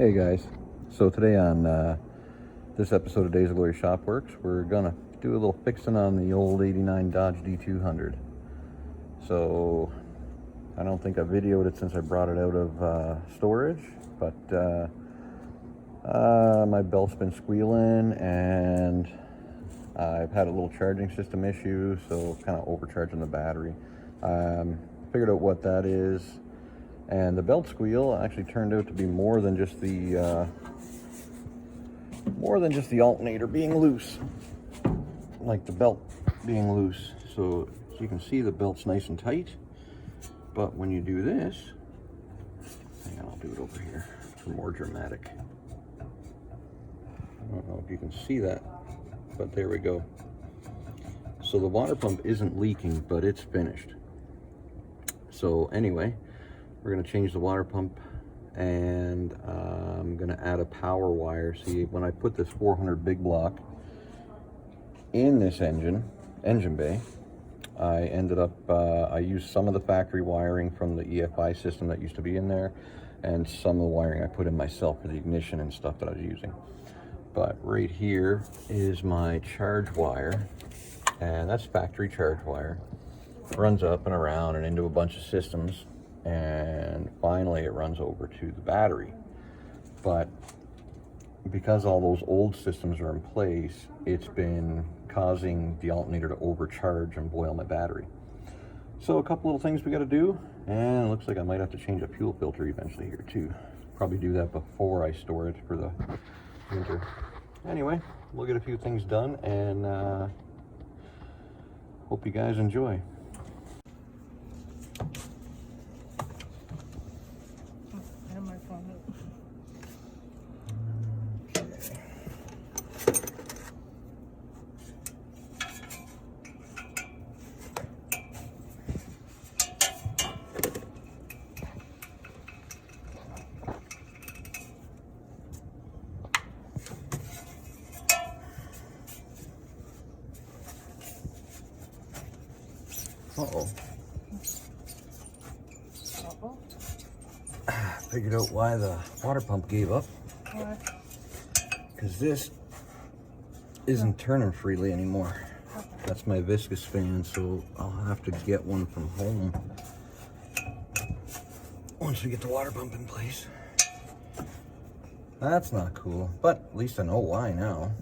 Hey guys, so today on this episode of Days of Glory Shop Works, we're gonna do a little fixing on the old 89 Dodge D200. So I don't think I videoed it since I brought it out of storage, but my belt's been squealing and I've had a little charging system issue, so kind of overcharging the battery. Figured out what that is. And the belt squeal actually turned out to be more than just the alternator being loose, like the belt being loose. So you can see the belt's nice and tight, but when you do this, hang on, I'll do it over here for more dramatic. I don't know if you can see that, but there we go. So the water pump isn't leaking, but it's finished. So anyway, we're going to change the water pump, and I'm going to add a power wire. See, when I put this 400 big block in this engine bay, I ended up, I used some of the factory wiring from the EFI system that used to be in there, and some of the wiring I put in myself for the ignition and stuff that I was using. But right here is my charge wire, and that's factory charge wire. Runs up and around and into a bunch of systems, and finally it runs over to the battery. But because all those old systems are in place, it's been causing the alternator to overcharge and boil my battery. So a couple little things we got to do, and it looks like I might have to change a fuel filter eventually here too. Probably do that before I store it for the winter. Anyway, we'll get a few things done, and hope you guys enjoy. Uh-oh. Figured out why the water pump gave up. What? Because this isn't turning freely anymore. Okay. That's my viscous fan, so I'll have to get one from home once we get the water pump in place. That's not cool, but at least I know why now.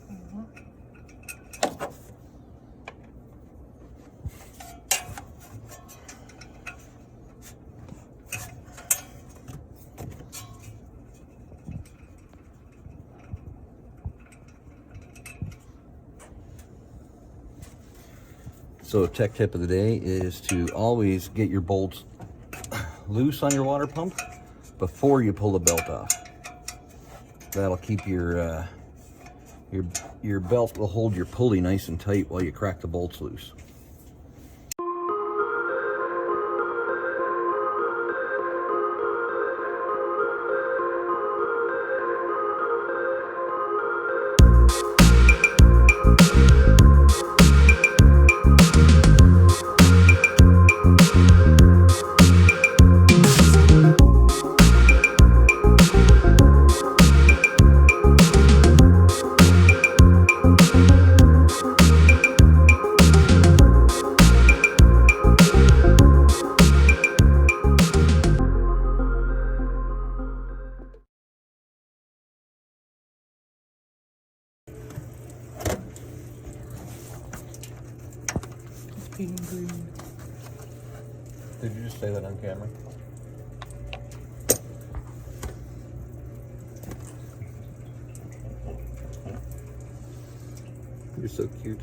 So tech tip of the day is to always get your bolts loose on your water pump before you pull the belt off. That'll keep your belt will hold your pulley nice and tight while you crack the bolts loose. Did you just say that on camera? You're so cute.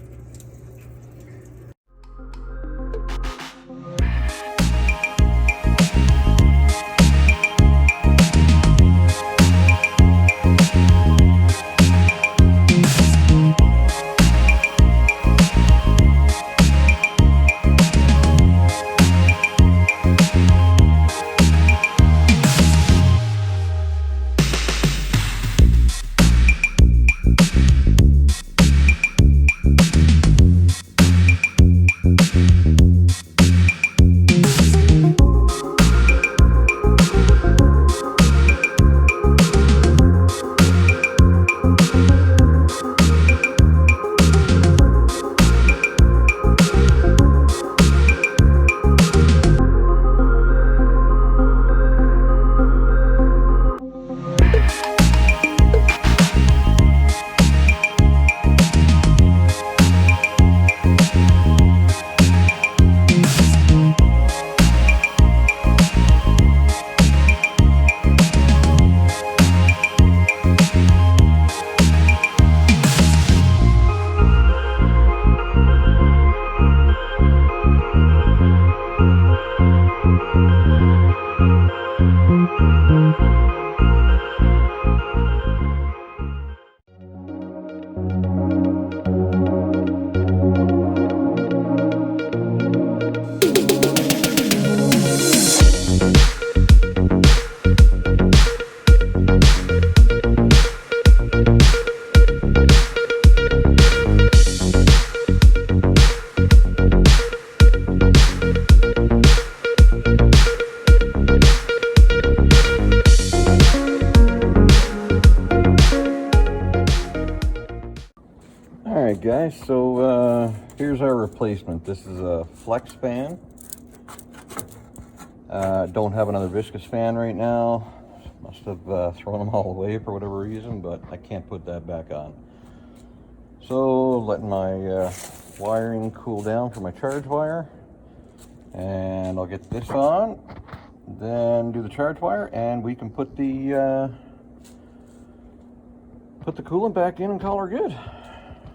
Alright guys, so here's our replacement. This is a flex fan. Don't have another viscous fan right now. Must have thrown them all away for whatever reason, but I can't put that back on. So letting my wiring cool down for my charge wire, and I'll get this on, then do the charge wire, and we can put the coolant back in and call her good.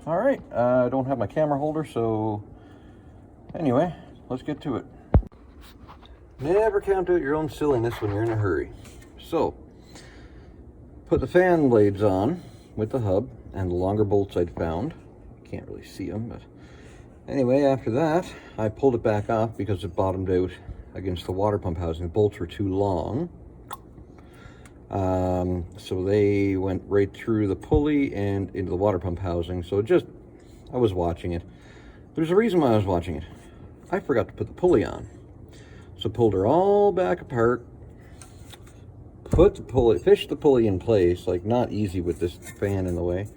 All right, I don't have my camera holder, so anyway, let's get to it. Never count out your own silliness when you're in a hurry. So, put the fan blades on with the hub and the longer bolts I'd found. Can't really see them, but anyway, after that, I pulled it back off because it bottomed out against the water pump housing. The bolts were too long. So they went right through the pulley and into the water pump housing. So I was watching it. There's a reason why I was watching it. I forgot to put the pulley on. So pulled her all back apart, fished the pulley in place, like not easy with this fan in the way.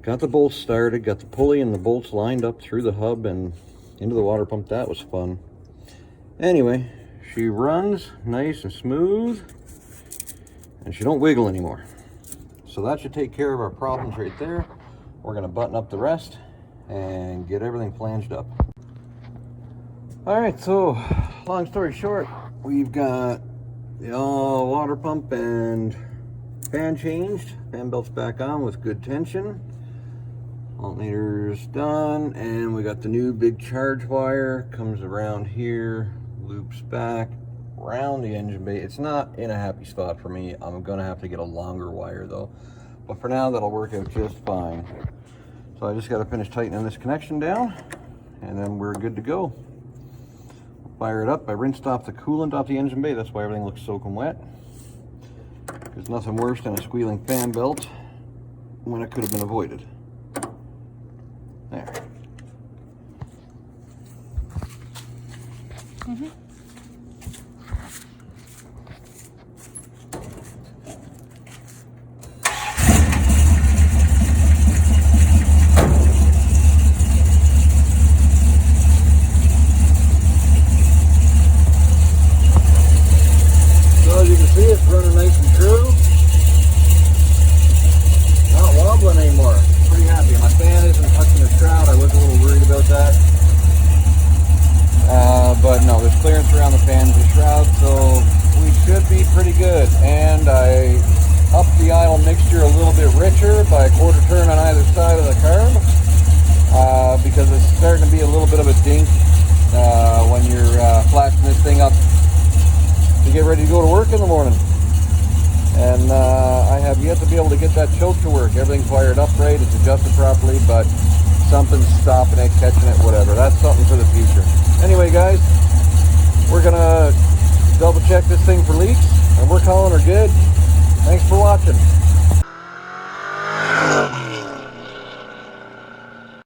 Got the bolts started, got the pulley and the bolts lined up through the hub and into the water pump. That was fun. Anyway, she runs nice and smooth, and she don't wiggle anymore. So that should take care of our problems right there. We're gonna button up the rest and get everything flanged up. All right, so long story short, we've got the water pump and fan changed. Fan belt's back on with good tension. Alternator's done, and we got the new big charge wire. Comes around here, loops back around the engine bay. It's not in a happy spot for me. I'm gonna have to get a longer wire though, but for now that'll work out just fine. So I just got to finish tightening this connection down, and then we're good to go. Fire it up. I rinsed off the coolant off the engine bay. That's why everything looks soaking wet. There's nothing worse than a squealing fan belt when it could have been avoided. There. So as you can see, it's running nice and true. Not wobbling anymore. Pretty happy. My fan isn't touching the shroud. I was a little worried about that. But no, there's clearance around the fan and the shroud, so we should be pretty good. And I upped the idle mixture a little bit richer by a quarter turn on either side of the carb, because it's starting to be a little bit of a dink when you're flashing this thing up to get ready to go to work in the morning. And I have yet to be able to get that choke to work. Everything's wired up right, it's adjusted properly, but something's stopping it, catching it, whatever. That's something for the future. Anyway, guys, we're gonna double check this thing for leaks, and we're calling her good. Thanks for watching.